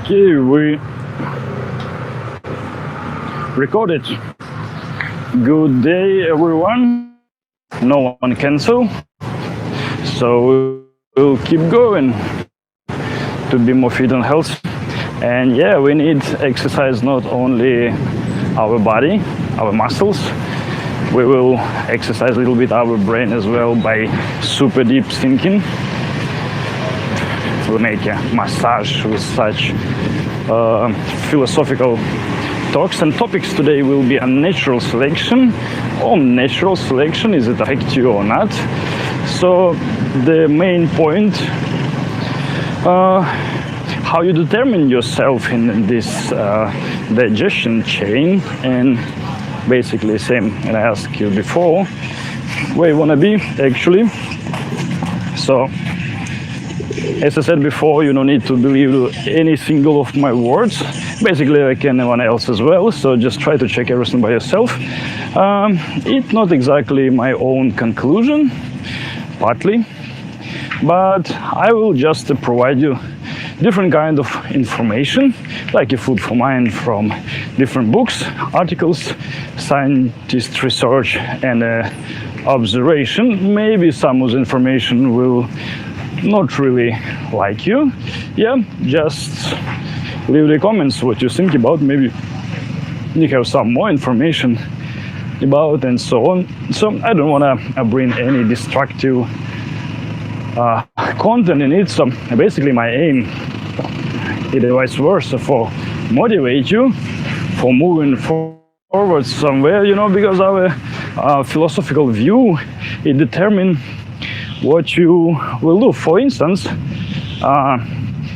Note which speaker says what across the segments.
Speaker 1: Okay, we recorded. Good day, everyone. No one cancel, so we'll keep going to be more fit and healthy. And yeah, we need exercise, not only our body, our muscles. We will exercise a little bit our brain as well by super deep thinking. We'll make a massage with such philosophical talks and topics. Today will be unnatural selection or natural selection. Is it affect you or not? So the main point, how you determine yourself in this digestion chain, and basically same. And I asked you before where you wanna be actually. So, as I said before, you don't need to believe any single of my words, basically like anyone else as well, so just try to check everything by yourself. It's not exactly my own conclusion, partly, but I will just provide you different kind of information, like a food for mind from different books, articles, scientist research, and observation. Maybe some of the information will not really like you. Yeah, just leave the comments what you think about. Maybe you have some more information about and so on. So I don't want to bring any destructive content in it. So basically my aim is vice versa, for motivate you for moving forward somewhere, you know, because our philosophical view, it determines what you will do. For instance,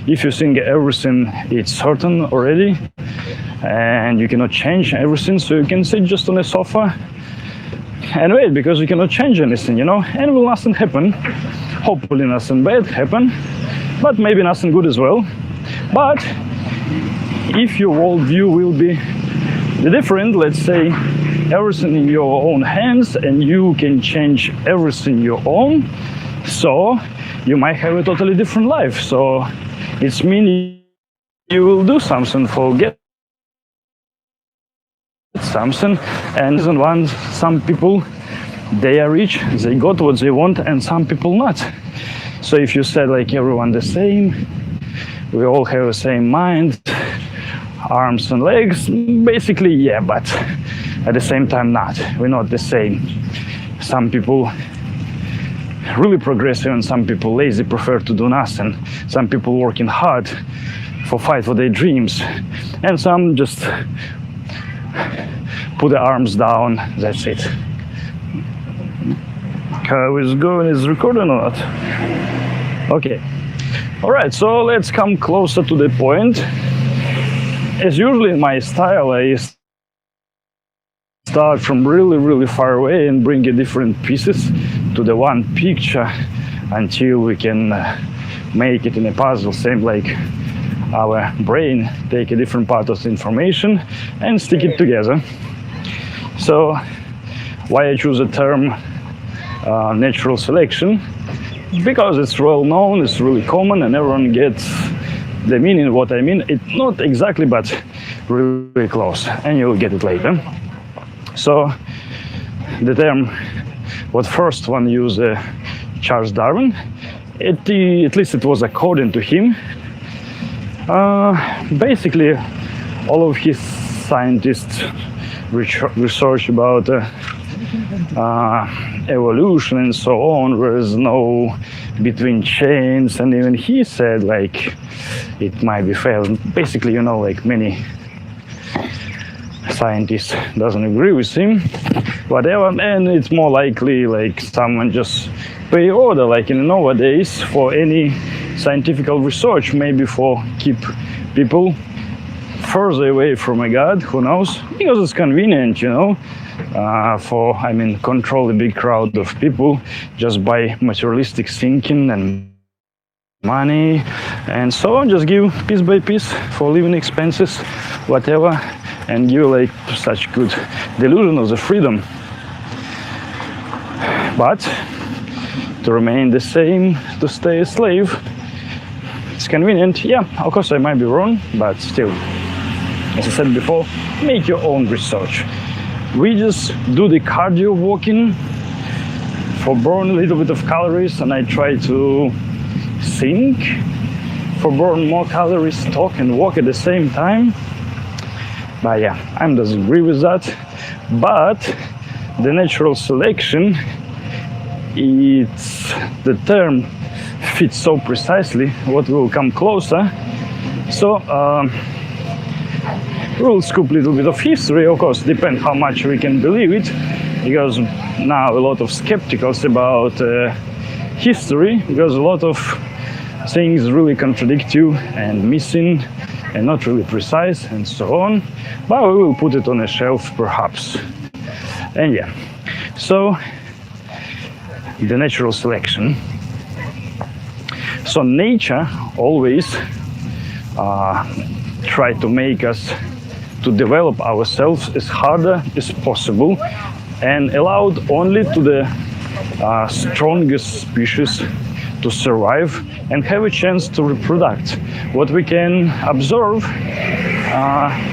Speaker 1: if you think everything is certain already and you cannot change everything, so you can sit just on a sofa and wait, because you cannot change anything, you know, and will nothing happen. Hopefully nothing bad happen, but maybe nothing good as well. But if your worldview will be different, let's say everything in your own hands and you can change everything your own, so you might have a totally different life. So it's meaning you will do something for get something. And some people, they are rich, they got what they want, and some people not. So if you said like everyone the same, we all have the same mind, arms and legs, basically yeah, but at the same time not. We're not the same. Some people really progressive and some people lazy, prefer to do nothing. Some people working hard for fight for their dreams, and some just put the arms down, that's it. How is going? Is recording or not? Okay. All right, so let's come closer to the point. As usually in my style, I start from really far away and bring a different pieces to the one picture until we can make it in a puzzle. Same like our brain, take a different part of the information and stick it together. So why I choose the term natural selection? Because it's well known, it's really common, and everyone gets the meaning of what I mean. It's not exactly, but really close, and you'll get it later. So the term, what first one used, Charles Darwin, at least it was according to him. Basically, all of his scientists research about evolution and so on, there's no between chains, and even he said like it might be failed. Basically, you know, like many scientists doesn't agree with him, whatever, and it's more likely like someone just pay order, like in nowadays for any scientific research, maybe for keep people further away from a God, who knows, because it's convenient, you know, control a big crowd of people just by materialistic thinking and money and so on. Just give piece by piece for living expenses, whatever, and give like such good delusion of the freedom. But to remain the same, to stay a slave. It's convenient. Yeah, of course I might be wrong, but still, as I said before, make your own research. We just do the cardio walking for burn a little bit of calories, and I try to think for burn more calories, talk and walk at the same time. But yeah, I doesn't agree with that. But the natural selection, it's the term fits so precisely what will come closer. So we'll scoop a little bit of history, of course, depend how much we can believe it, because now a lot of skepticals about history, because a lot of things really contradict you and missing and not really precise and so on, but we will put it on a shelf perhaps. And yeah, so the natural selection. So nature always try to make us to develop ourselves as harder as possible and allowed only to the strongest species to survive and have a chance to reproduce. What we can observe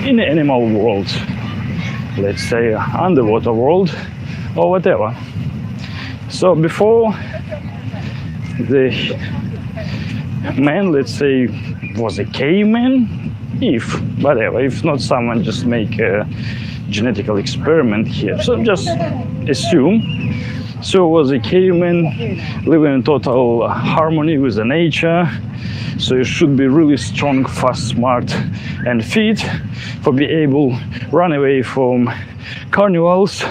Speaker 1: in the animal world, let's say underwater world or whatever. So before the man, let's say, was a caveman, if not, someone just make a genetical experiment here. So just assume. So was a caveman living in total harmony with the nature. So you should be really strong, fast, smart, and fit for be able to run away from carnivores,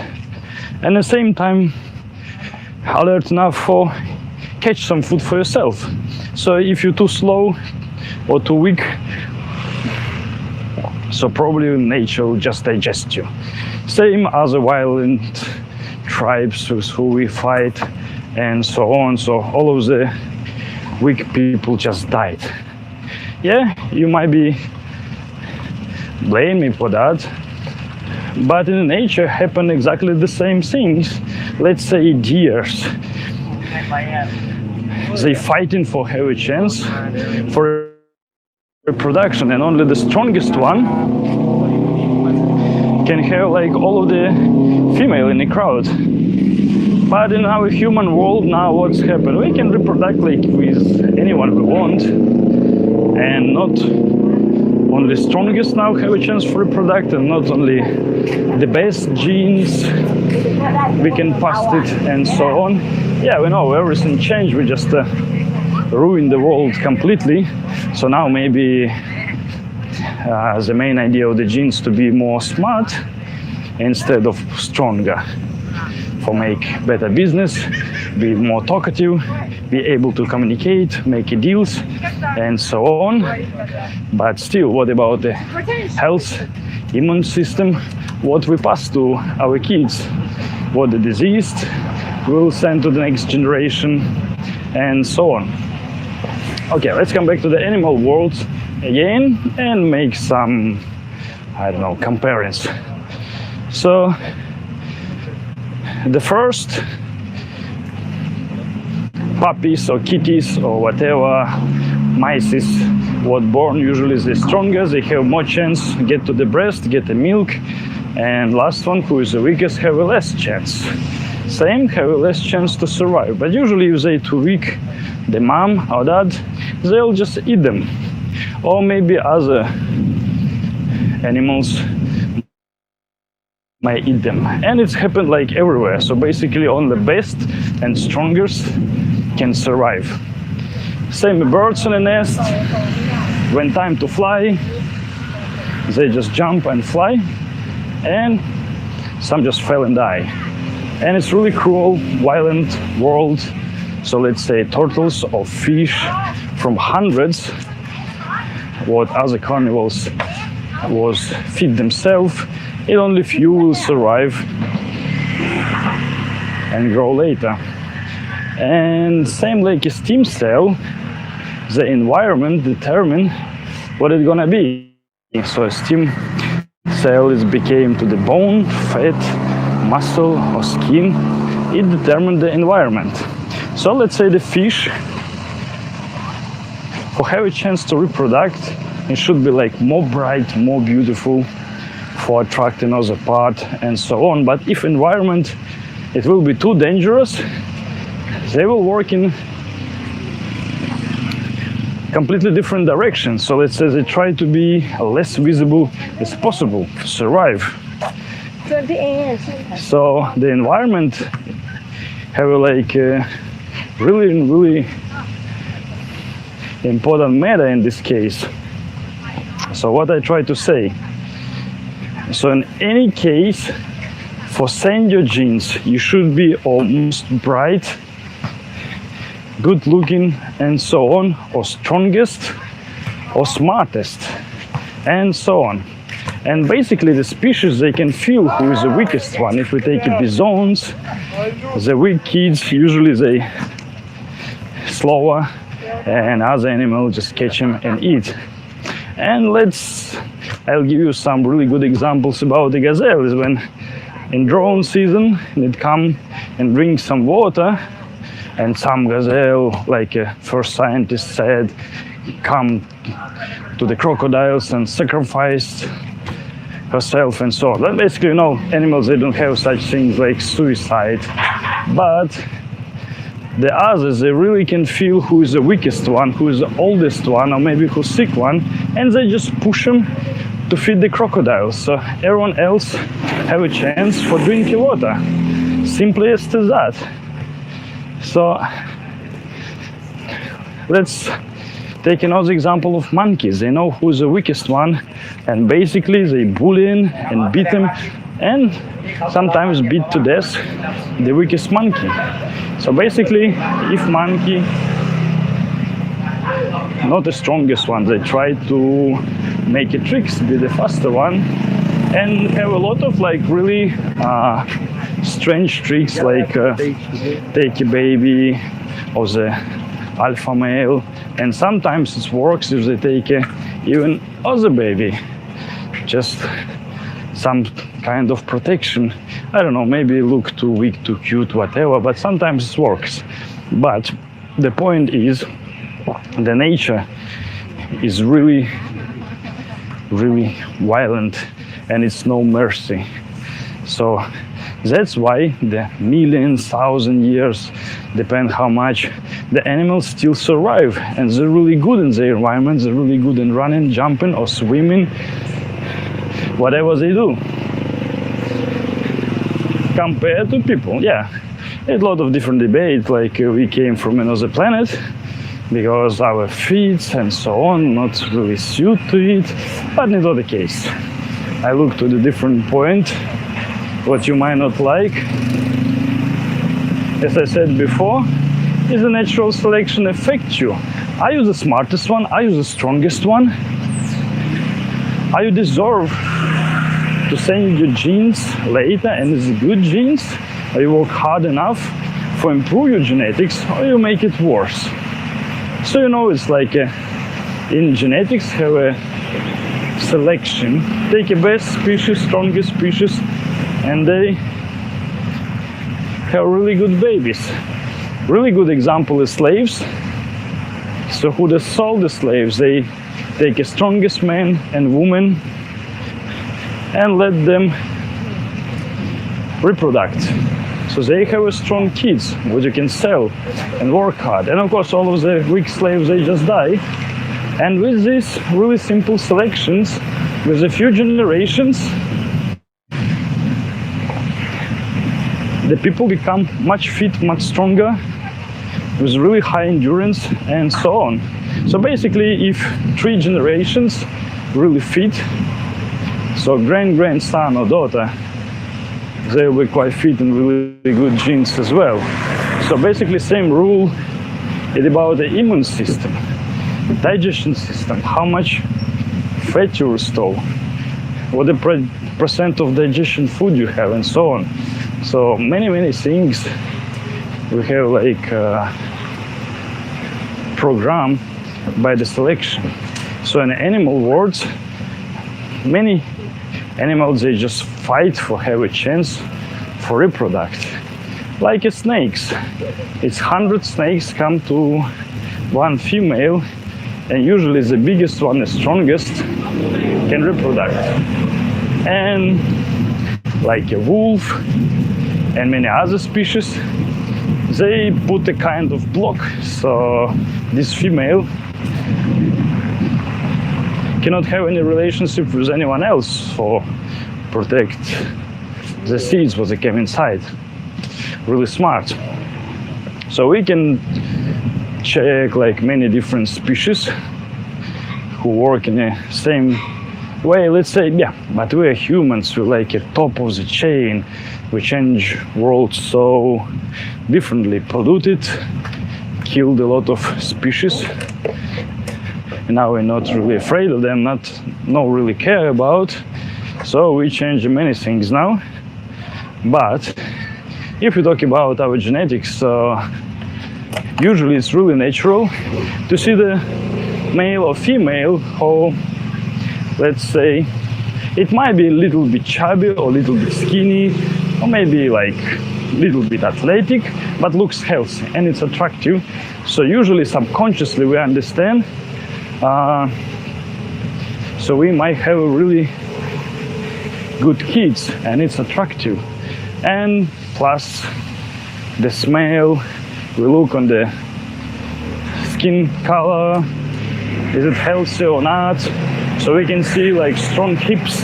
Speaker 1: and at the same time alert enough for catch some food for yourself. So if you're too slow or too weak, so probably nature will just digest you. Same as the violent tribes with who we fight and so on. So all of the weak people just died. Yeah, you might be blaming for that, but in nature happen exactly the same things. Let's say deers. They fighting for have a chance for reproduction, and only the strongest one can have like all of the female in the crowd. But in our human world now, what's happened? We can reproduce like with anyone we want, and not only strongest now have a chance for reproduction, and not only the best genes we can pass it and so on. Yeah, we know everything changed. We just ruined the world completely. So now maybe the main idea of the genes to be more smart instead of stronger, for make better business, be more talkative, be able to communicate, make deals, and so on. But still, what about the health, immune system? What we pass to our kids? What the disease will send to the next generation, and so on. Okay, let's come back to the animal world again and make some, I don't know, comparisons. So the first puppies or kitties or whatever, mice is what born usually is the strongest. They have more chance get to the breast, get the milk, and last one, who is the weakest, have a less chance. Same, have a less chance to survive. But usually if they too weak, the mom or dad, they'll just eat them. Or maybe other animals might eat them. And it's happened like everywhere. So basically only the best and strongest can survive. Same birds in a nest. When time to fly, they just jump and fly. And some just fell and die. And it's really cruel, violent world. So let's say turtles or fish from hundreds, what other carnivores was feed themselves, and only few will survive and grow later. And same like a stem cell, the environment determine what it's gonna be. So a stem cell is became to the bone, fat, muscle or skin. It determines the environment. So let's say the fish, for have a chance to reproduce, it should be like more bright, more beautiful, for attracting other part and so on. But if environment, it will be too dangerous, they will work in completely different direction. So let's say they try to be less visible as possible to survive. So the environment have like really important matter in this case. So what I try to say, so in any case, for send your genes, you should be almost bright, good looking and so on, or strongest or smartest and so on. And basically the species, they can feel who is the weakest one. If we take bisons, the weak kids, usually they slower, and other animals just catch them and eat. And I'll give you some really good examples about the gazelles. When in drone season, it come and drink some water, and some gazelle, like first scientist said, come to the crocodiles and sacrificed herself and so on. But basically, animals, they don't have such things like suicide. But the others, they really can feel who is the weakest one, who is the oldest one, or maybe who's sick one, and they just push them to feed the crocodiles. So everyone else have a chance for drinking water. Simply as to that. So let's take another example of monkeys. They know who's the weakest one, and basically they bully and beat them, and sometimes beat to death the weakest monkey. So basically, if monkey, not the strongest one, they try to make a tricks, be the faster one, and have a lot of like really strange tricks, like take a baby or the alpha male, and sometimes it works if they take even other baby, just some kind of protection. I don't know, maybe look too weak, too cute, whatever, but sometimes it works. But the point is, the nature is really violent, and it's no mercy. So that's why the millions, 1,000 years, depend how much, the animals still survive, and they're really good in their environment. They're really good in running, jumping, or swimming, whatever they do. Compared to people, yeah, a lot of different debates, like we came from another planet because our feet and so on not really suit to it, but it's not the case. I look to the different point, what you might not like. As I said before, is a natural selection affect you? Are you the smartest one? Are you the strongest one? Are you deserve to send your genes later and it's good genes? Or you work hard enough for improve your genetics, or you make it worse? So it's like in genetics have a selection. Take a best species, strongest species, and they have really good babies. Really good example is slaves. So who they sold the slaves? They take a strongest man and woman and let them reproduce. So they have a strong kids, which you can sell and work hard. And of course, all of the weak slaves, they just die. And with these really simple selections, with a few generations, the people become much fit, much stronger, with really high endurance and so on. So basically, if 3 generations really fit, so grandson or daughter, they will be quite fit and really good genes as well. So basically, same rule is about the immune system, digestion system, how much fat you restore, what the percent of digestion food you have, and so on. So many things we have like program by the selection. So in animal world, many animals, they just fight for have a chance for reproduction. like a snakes. It's 100 snakes come to one female, and usually the biggest one, the strongest, can reproduce. And like a wolf and many other species, they put a kind of block, so this female cannot have any relationship with anyone else for protect the seeds what they came inside. Really smart. So we can check like many different species who work in the same way, let's say, yeah, but we are humans, we're like a top of the chain. We change world so differently, polluted, killed a lot of species. And now we're not really afraid of them, not really care about. So we change many things now. But if we talk about our genetics, usually it's really natural to see the male or female who, let's say, it might be a little bit chubby or a little bit skinny, or maybe like a little bit athletic, but looks healthy and it's attractive. So usually subconsciously we understand. So we might have a really good kids and it's attractive. And plus the smell, we look on the skin color, is it healthy or not? So we can see like strong hips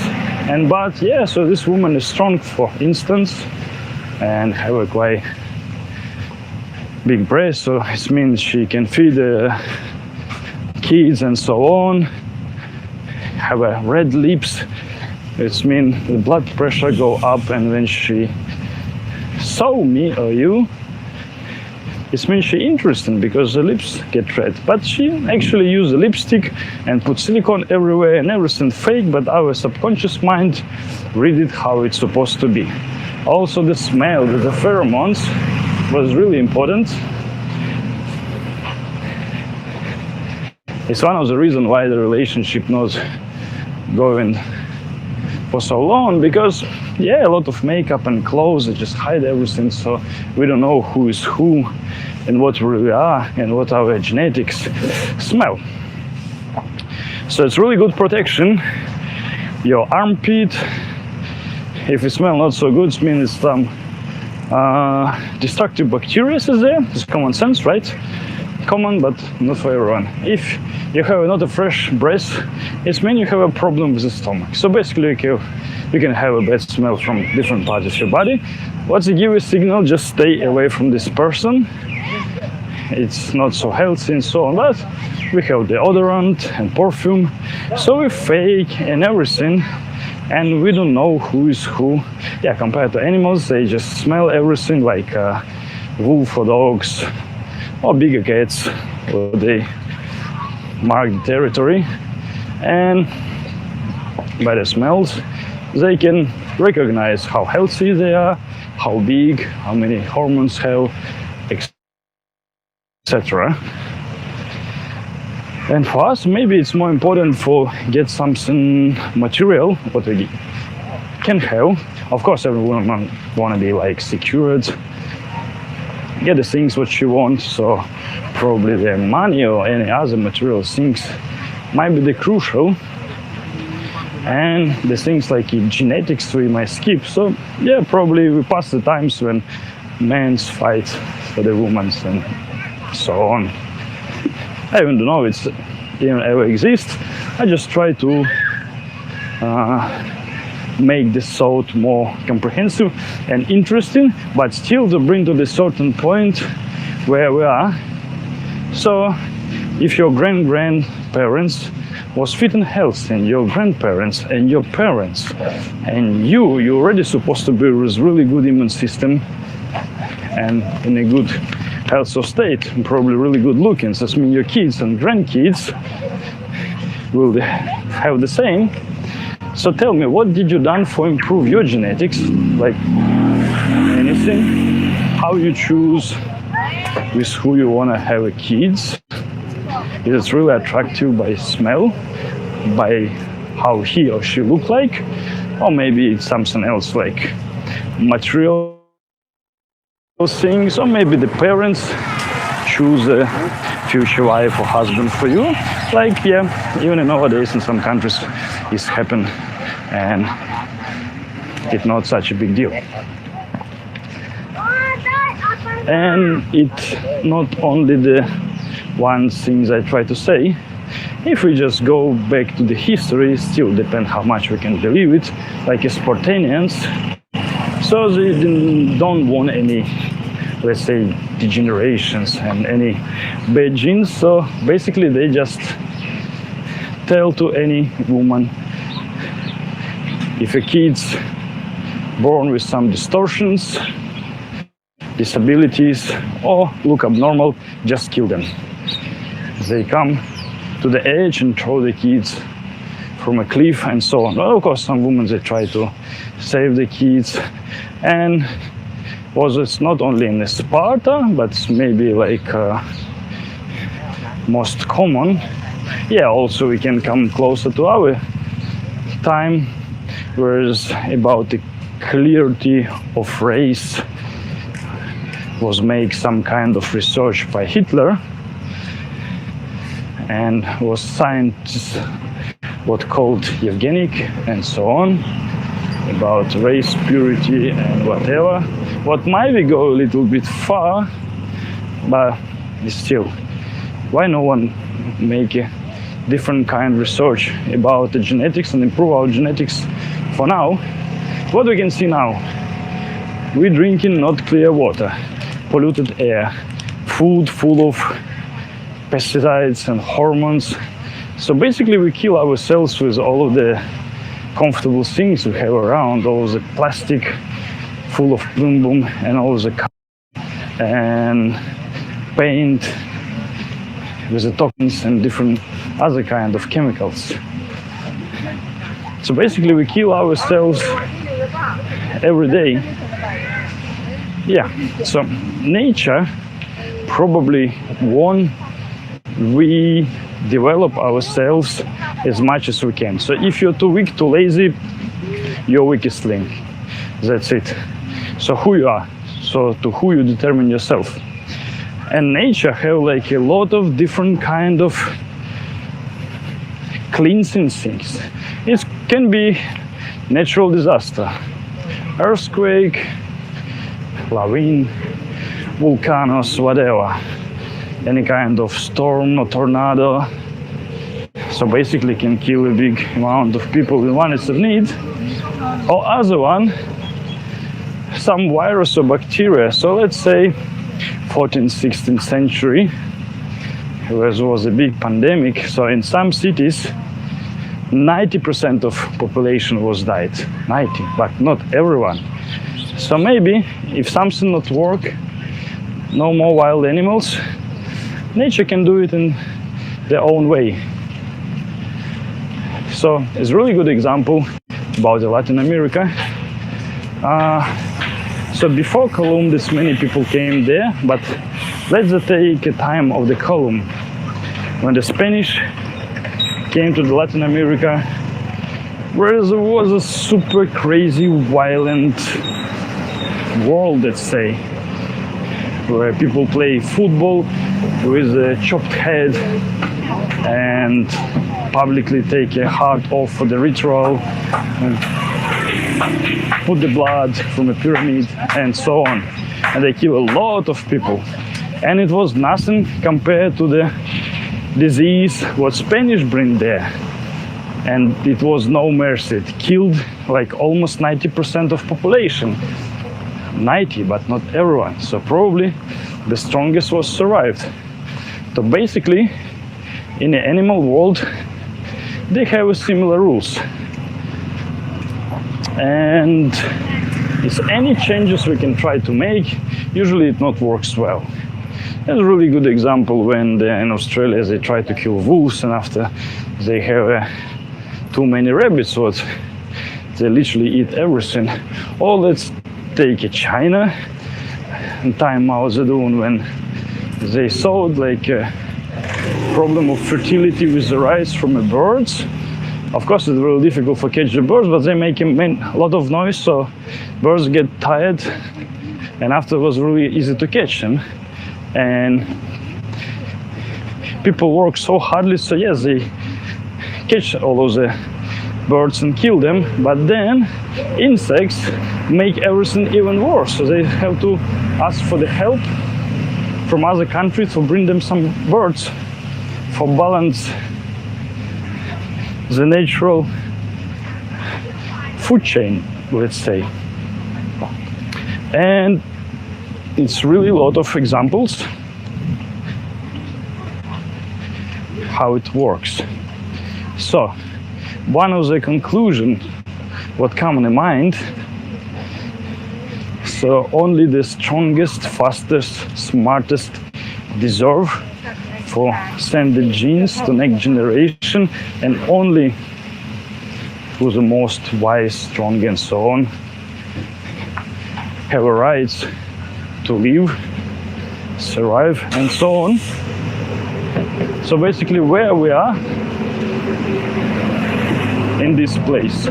Speaker 1: and butt. Yeah, so this woman is strong, for instance, and have a quite big breast, so it means she can feed kids and so on. Have a red lips, it means the blood pressure go up, and when she saw me or you, it means she interesting because the lips get red. But she actually used a lipstick and put silicone everywhere and everything fake, but our subconscious mind read it how it's supposed to be. Also the smell, the pheromones was really important. It's one of the reasons why the relationship not going for so long, because yeah, a lot of makeup and clothes, they just hide everything, so we don't know who is who and what we really are and what our genetics smell. So it's really good protection. Your armpit, if it smells not so good, it means some destructive bacteria is there. It's common sense, right? Common, but not for everyone. If you have not a fresh breath, it means you have a problem with the stomach. So basically you can have a bad smell from different parts of your body. What's it give you a signal? Just stay away from this person. It's not so healthy and so on. But we have deodorant and perfume, so we fake and everything, and we don't know who is who. Yeah, compared to animals, they just smell everything, like wolf or dogs or bigger cats, or they mark the territory, and by the smells they can recognize how healthy they are, how big, how many hormones have, etc. And for us, maybe it's more important for get something material what we can have. Of course, everyone want to be like secured, get the things what you want, so probably the money or any other material things might be the crucial, and the things like genetics we might skip. So yeah, probably we pass the times when men's fight for the women's and so on. I even don't know if it's even ever exists. I just try to make the thought more comprehensive and interesting, but still to bring to the certain point where we are. So if your grandparents was fit and healthy, and your grandparents and your parents and you're already supposed to be with really good immune system and in a good health of state, and probably really good looking, so that means your kids and grandkids will have the same. So tell me, what did you done for improve your genetics? Like anything? How you choose with who you want to have a kids? Is it really attractive by smell, by how he or she look like, or maybe it's something else like material things, or maybe the parents choose a future wife or husband for you. Like, yeah, even nowadays in some countries it's happened, and it's not such a big deal. And it's not only the one thing I try to say. If we just go back to the history, still depends how much we can believe it, like Spartanians. So they don't want any, let's say, degenerations and any bad genes. So basically they just tell to any woman, if a kid's born with some distortions, disabilities, or look abnormal, just kill them. They come to the edge and throw the kids from a cliff and so on. Well, of course, some women, they try to save the kids, and it's not only in Sparta, but maybe like most common. Yeah, also we can come closer to our time, whereas about the clarity of race was made some kind of research by Hitler, and was scientists what called eugenic and so on, about race purity and whatever. What might be go a little bit far, but still, why no one make a different kind of research about the genetics and improve our genetics for now? What we can see now, we're drinking not clear water, polluted air, food full of pesticides and hormones. So basically we kill ourselves with all of the comfortable things we have around, all of the plastic full of boom and all of the and paint with the toxins and different other kind of chemicals. So basically we kill ourselves every day. Yeah, so nature probably won't we develop ourselves as much as we can. So if you're too weak, too lazy, you're weakest link. That's it. So who you are, so to who you determine yourself. And nature have like a lot of different kind of cleansing things. It can be natural disaster, earthquake, lawine, volcanoes, whatever. Any kind of storm or tornado. So basically can kill a big amount of people in one is of need. Or other one, some virus or bacteria. So let's say 14th, 16th century, there was a big pandemic. So in some cities, 90% of population was died. 90, but not everyone. So maybe if something not work, no more wild animals, nature can do it in their own way. So it's a really good example about Latin America. So before Columbus, many people came there, but let's take a time of the Column. When the Spanish came to the Latin America, where there was a super crazy, violent world, let's say, where people play football with a chopped head and publicly take a heart off for the ritual and put the blood from a pyramid and so on. And they kill a lot of people. And it was nothing compared to the disease what Spanish bring there. And it was no mercy. It killed like almost 90% of population. 90, but not everyone. So probably the strongest was survived. So basically, in the animal world, they have similar rules. And if any changes we can try to make, usually it not works well. There's a really good example when in Australia they try to kill wolves, and after they have too many rabbits, what they literally eat everything. Or let's take China and time Mao Zedong when they saw like a problem of fertility with the rice from the birds. Of course, it's really difficult to catch the birds, but they make a lot of noise, so birds get tired and after it was really easy to catch them. And people work so hardly, so yes, they catch all of the birds and kill them, but then insects make everything even worse, so they have to ask for the help from other countries to bring them some birds for balance the natural food chain, let's say. And it's really a lot of examples how it works. So one of the conclusions what come in mind, so only the strongest, fastest, smartest deserve for send the genes to next generation, and only who the most wise, strong and so on have a rights to live, survive and so on. So basically where we are in this place.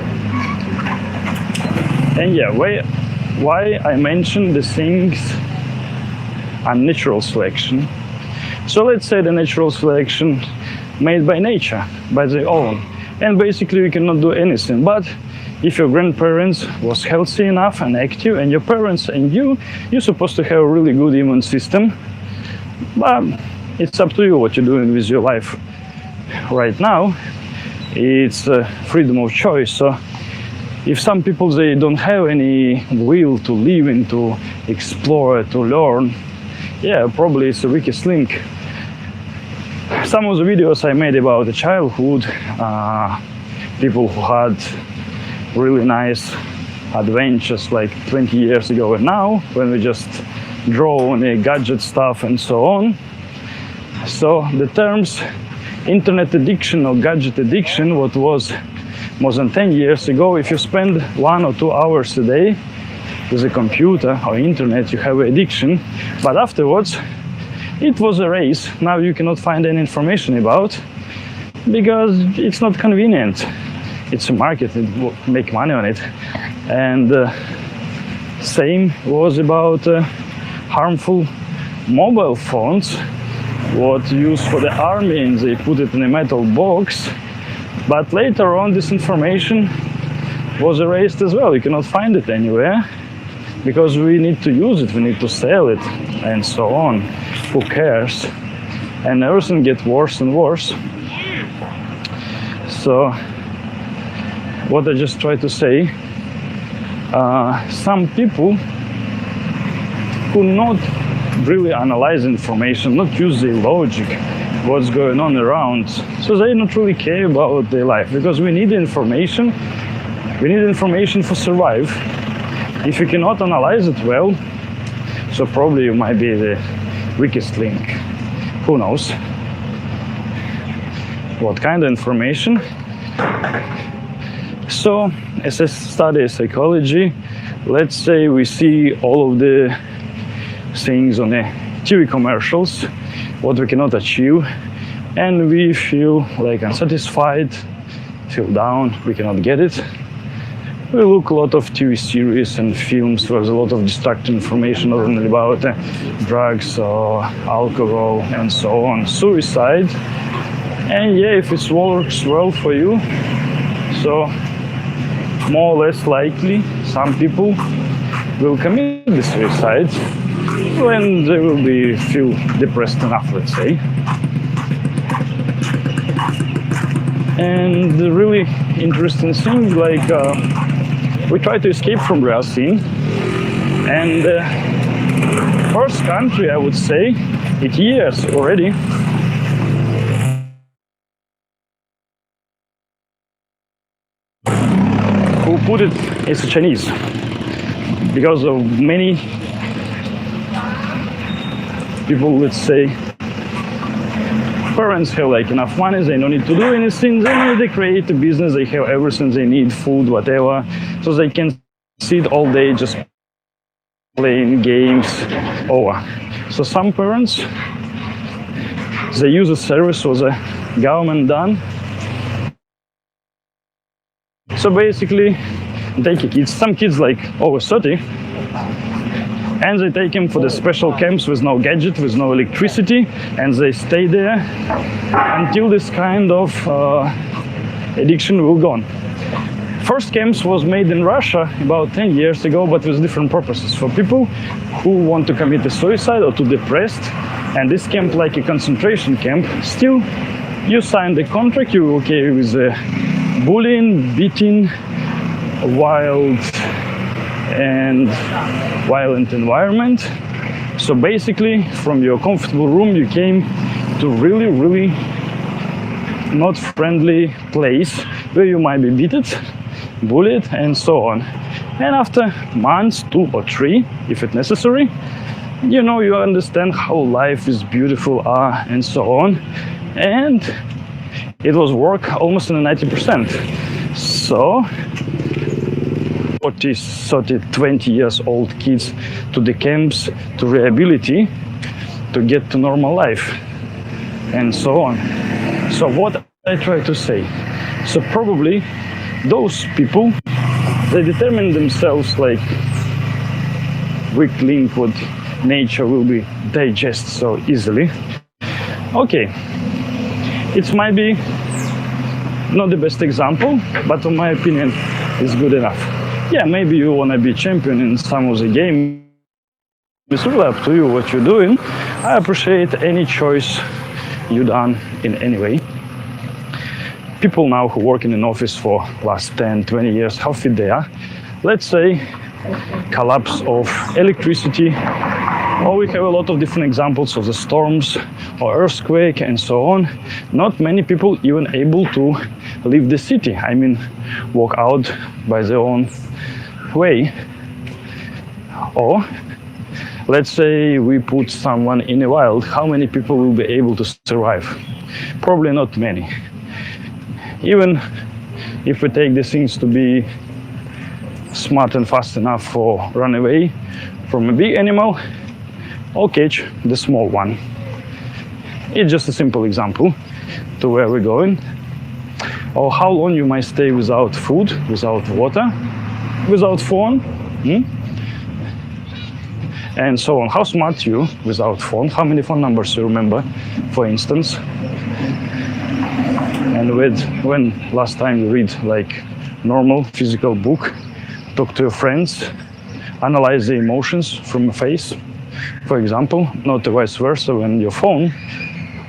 Speaker 1: And yeah, why I mentioned the things unnatural selection. So let's say the natural selection made by nature, by their own. And basically you cannot do anything. But if your grandparents was healthy enough and active, and your parents and you're supposed to have a really good immune system. But it's up to you what you're doing with your life right now. It's freedom of choice. So if some people, they don't have any will to live and to explore, to learn, yeah, probably it's the weakest link. Some of the videos I made about the childhood, people who had really nice adventures like 20 years ago and now, when we just draw on the gadget stuff and so on. So the terms internet addiction or gadget addiction, what was more than 10 years ago, if you spend 1 or 2 hours a day with a computer or internet, you have an addiction. But afterwards, it was a race. Now you cannot find any information about, because it's not convenient. It's a market, it will make money on it. And same was about harmful mobile phones, what used for the army, and they put it in a metal box. But later on, this information was erased as well. You cannot find it anywhere, because we need to use it, we need to sell it, and so on. Who cares? And everything gets worse and worse. So, what I just tried to say, some people who not really analyze information, not use the logic, what's going on around, so they don't really care about their life, because we need information. We need information for survive. If you cannot analyze it well, so probably you might be the weakest link. Who knows? What kind of information? So, as I study psychology, let's say we see all of the things on the TV commercials, what we cannot achieve, and we feel like unsatisfied, feel down, we cannot get it. We look a lot of TV series and films where there's a lot of destructive information, not only about drugs or alcohol and so on, suicide. And yeah, if it works well for you, so more or less likely some people will commit the suicide when they will be feel depressed enough, let's say. And the really interesting thing, like we try to escape from reality, and first country, I would say, it years already, who put it is the Chinese, because of many people, let's say, parents have like enough money, they don't need to do anything, they create a business, they have everything they need, food, whatever, so they can sit all day just playing games over. So some parents, they use a service was a government done. So basically, take a kid, some kids like over 30, And they take them for the special camps with no gadget, with no electricity, and they stay there until this kind of addiction will gone. First camps was made in Russia about 10 years ago, but with different purposes. For people who want to commit a suicide or too depressed, and this camp like a concentration camp, still you sign the contract, you're okay with the bullying, beating, violent environment. So basically from your comfortable room you came to really not friendly place where you might be beaten, bullied and so on. And after months, 2 or 3 if it's necessary, you know, you understand how life is beautiful and so on. And it was work almost in 90%. So 40, 30, 20 years old kids to the camps, to rehabilitation, to get to normal life and so on. So what I try to say, so probably those people, they determine themselves like weak link what nature will be digest so easily. Okay, it might be not the best example, but in my opinion it's good enough. Yeah, maybe you want to be champion in some of the games. It's really up to you what you're doing. I appreciate any choice you done in any way. People now who work in an office for last 10, 20 years, how fit they are. Let's say collapse of electricity, or we have a lot of different examples of the storms or earthquake and so on. Not many people even able to leave the city. I mean, walk out by their own way. Or let's say we put someone in a wild, how many people will be able to survive? Probably not many. Even if we take the things to be smart and fast enough for run away from a big animal, or catch the small one. It's just a simple example to where we're going. Or how long you might stay without food, without water, without phone, and so on. How smart you without phone, how many phone numbers you remember, for instance. And when last time you read like normal physical book, talk to your friends, analyze the emotions from a face, for example, not vice versa when your phone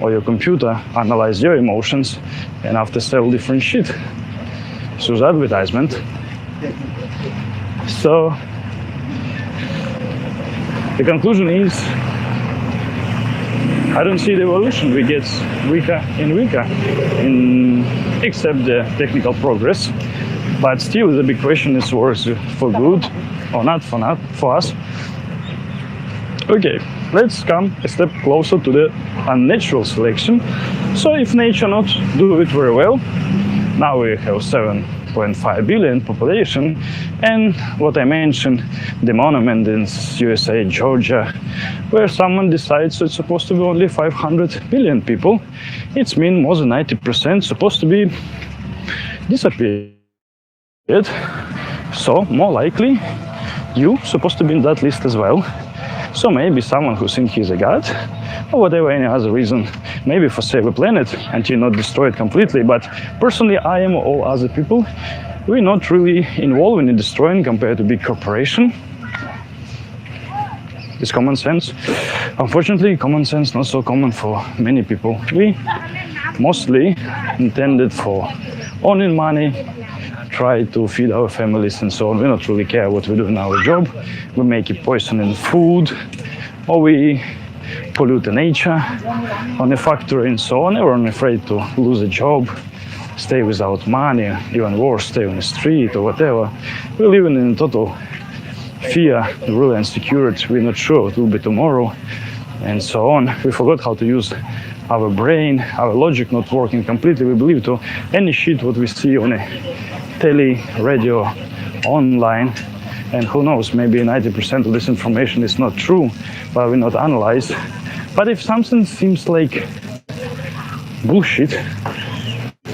Speaker 1: or your computer analyze your emotions and after sell different shit through the advertisement. So the conclusion is, I don't see the evolution. We get weaker and weaker, except the technical progress. But still, the big question is, works for good or not for us. Okay, let's come a step closer to the unnatural selection. So if nature not do it very well, now we have 7.5 billion population, and what I mentioned, the monument in USA, Georgia, where someone decides it's supposed to be only 500 billion people, it's mean more than 90% supposed to be disappeared. So more likely you supposed to be in that list as well. So maybe someone who thinks he's a god, or whatever, any other reason, maybe for save a planet until not destroy it completely. But personally, I am all other people. We're not really involved in destroying compared to big corporation. It's common sense. Unfortunately, common sense not so common for many people. We mostly intended for earning money, try to feed our families and so on. We don't really care what we do in our job. We make it poison in food, or we pollute the nature on a factory and so on. Everyone afraid to lose a job, stay without money, even worse, stay on the street or whatever. We're living in total fear, really insecurity. We're not sure what will be tomorrow and so on. We forgot how to use our brain, our logic not working completely. We believe to any shit what we see on a tele, radio, online, and who knows, maybe 90% of this information is not true, but we not analyze. But if something seems like bullshit,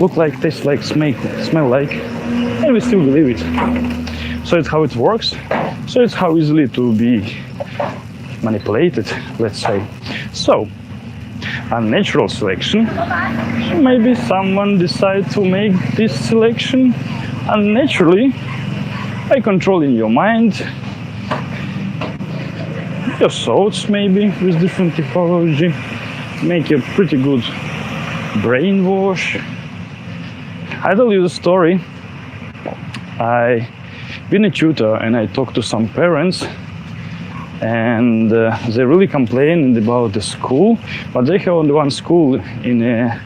Speaker 1: look like, taste like, smell like, and we still believe it. So it's how it works. So it's how easily to be manipulated, let's say. So, unnatural selection, maybe someone decides to make this selection unnaturally by controlling your mind, your thoughts, maybe with different typology, make a pretty good brainwash. I tell you the story. I've been a tutor and I talked to some parents, and they really complained about the school, but they have only one school in an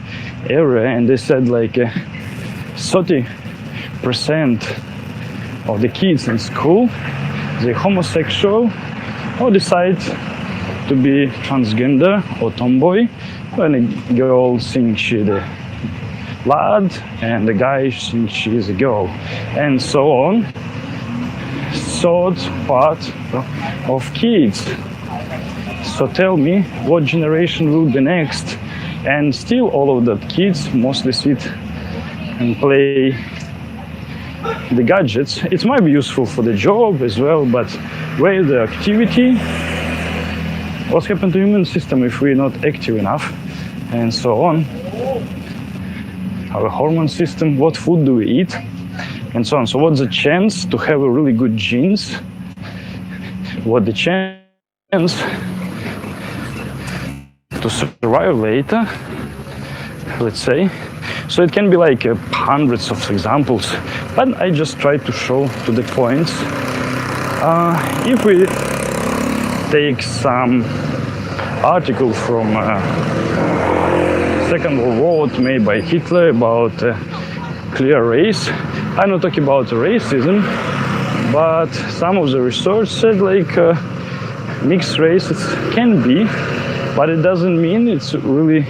Speaker 1: area, and they said like 30% of the kids in school, they're homosexual or decide to be transgender or tomboy. When a girl thinks she's a lad and the guy thinks she's a girl, and so on. Third part of kids. So tell me, what generation will be next? And still all of that kids mostly sit and play the gadgets. It might be useful for the job as well, but where the activity? What happened to human system if we're not active enough? And so on. Our hormone system, what food do we eat? And so on. So what's the chance to have a really good genes? What the chance to survive later, let's say. So it can be like hundreds of examples, but I just try to show to the points. If we take some article from Second World War made by Hitler about clear race, I'm not talking about racism, but some of the research said like mixed races can be, but it doesn't mean it's really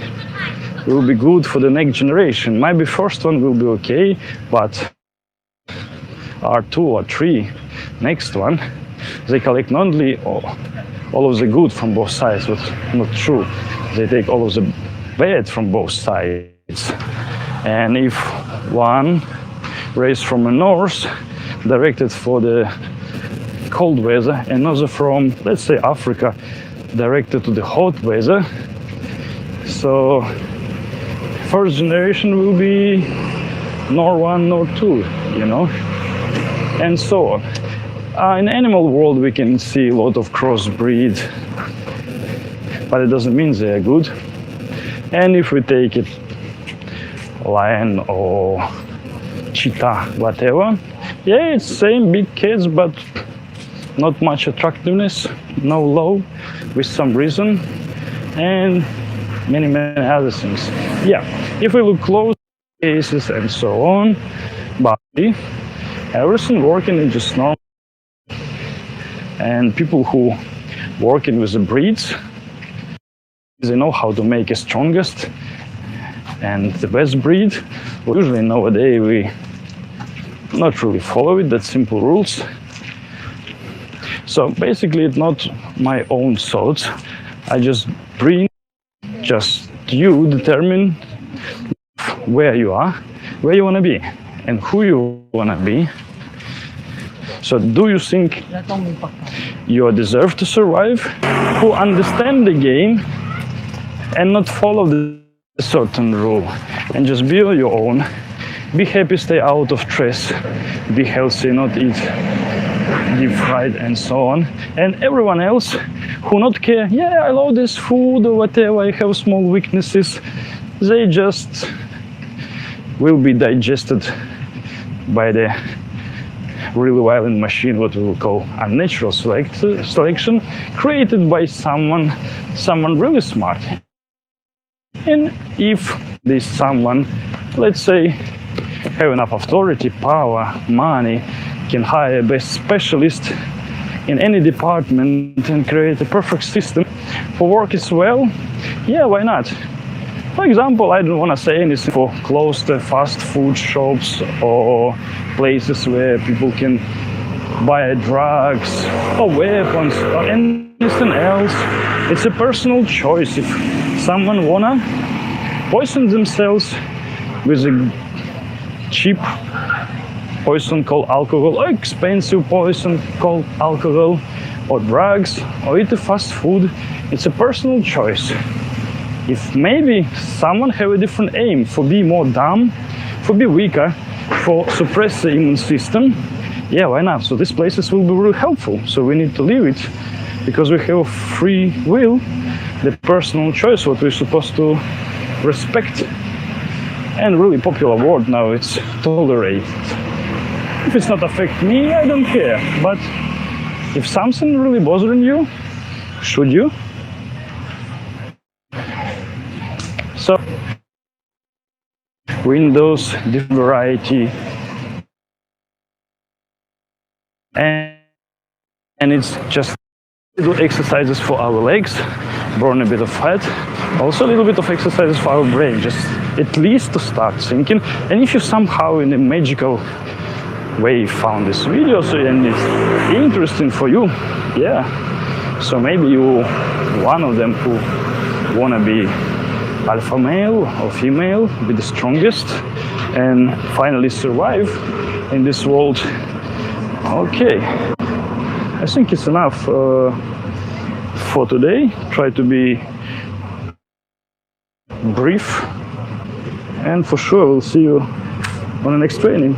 Speaker 1: will be good for the next generation. Maybe first one will be okay, but R2 or 3, next one, they collect not only all of the good from both sides, but not true. They take all of the bad from both sides. And if one race from the north directed for the cold weather, another from, let's say, Africa directed to the hot weather, so first generation will be nor 1 nor 2, you know, and so on. In the animal world we can see a lot of crossbreed, but it doesn't mean they are good. And if we take it lion or cheetah, whatever, yeah, it's same big cats, but not much attractiveness, no love, with some reason, and many other things. Yeah, if we look close cases and so on, but everything working is just normal. And people who working with the breeds, they know how to make a strongest and the best breed. Usually nowadays we not really follow it, that simple rules. So basically it's not my own thoughts. I just bring, just you determine where you are, where you want to be, and who you want to be. So do you think you deserve to survive? Who understand the game and not follow the certain rule, and just be on your own. Be happy, stay out of stress, be healthy, not eat deep fried and so on. And everyone else who not care, yeah, I love this food or whatever, I have small weaknesses, they just will be digested by the really violent machine, what we will call unnatural selection, created by someone really smart. And if this someone, let's say, have enough authority, power, money, can hire a best specialist in any department and create a perfect system for work as well, yeah, why not? For example, I don't want to say anything for closed fast food shops or places where people can buy drugs or weapons or anything else. It's a personal choice. If someone wanna poison themselves with a cheap poison called alcohol or expensive poison called alcohol, or drugs or eat the fast food. It's a personal choice. If maybe someone have a different aim for be more dumb, for be weaker, for suppress the immune system, yeah, why not? So these places will be really helpful. So we need to leave it because we have free will, the personal choice, what we're supposed to respect. And really popular word now, it's tolerate. If it's not affect me, I don't care. But if something really bothering you, should you? So windows, different variety, and it's just little exercises for our legs, burn a bit of fat, also a little bit of exercises for our brain, just at least to start thinking. And if you somehow in a magical way found this video and it's interesting for you, yeah, so maybe you one of them who wanna be alpha male or female, be the strongest and finally survive in this world. Okay, I think it's enough for today. Try to be brief, and for sure we'll see you on the next training.